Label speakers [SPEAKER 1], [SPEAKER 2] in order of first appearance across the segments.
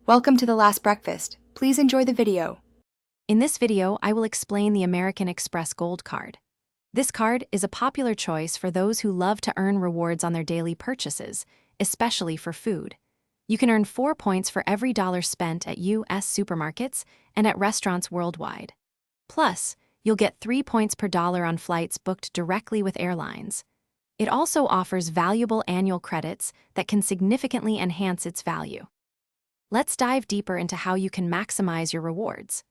[SPEAKER 1] Welcome to The Last Breakfast. Please enjoy the video.
[SPEAKER 2] In this video, I will explain the American Express Gold Card. This card is a popular choice for those who love to earn rewards on their daily purchases, especially for food. You can earn 4 points for every dollar spent at U.S. supermarkets and at restaurants worldwide. Plus, you'll get 3 points per dollar on flights booked directly with airlines. It also offers valuable annual credits that can significantly enhance its value. Let's dive deeper into how you can maximize your rewards.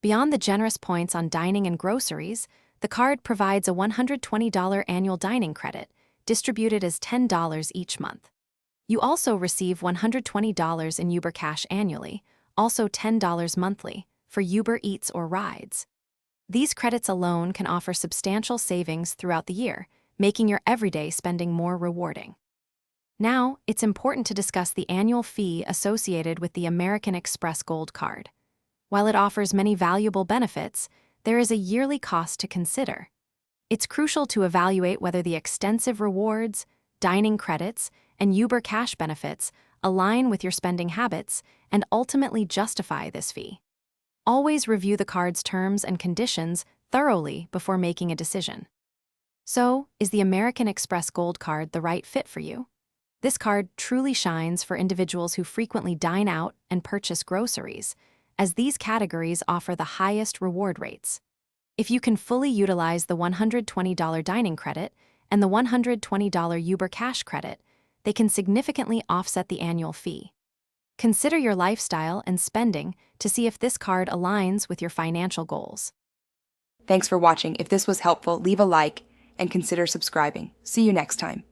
[SPEAKER 2] Beyond the generous points on dining and groceries, the card provides a $120 annual dining credit, distributed as $10 each month. You also receive $120 in Uber Cash annually, also $10 monthly, for Uber Eats or rides. These credits alone can offer substantial savings throughout the year, making your everyday spending more rewarding. Now, it's important to discuss the annual fee associated with the American Express Gold Card. While it offers many valuable benefits, there is a yearly cost to consider. It's crucial to evaluate whether the extensive rewards, dining credits, and Uber Cash benefits align with your spending habits and ultimately justify this fee. Always review the card's terms and conditions thoroughly before making a decision. So, is the American Express Gold Card the right fit for you? This card truly shines for individuals who frequently dine out and purchase groceries, as these categories offer the highest reward rates. If you can fully utilize the $120 dining credit and the $120 Uber Cash credit, they can significantly offset the annual fee. Consider your lifestyle and spending to see if this card aligns with your financial goals.
[SPEAKER 1] Thanks for watching. If this was helpful, leave a like and consider subscribing. See you next time.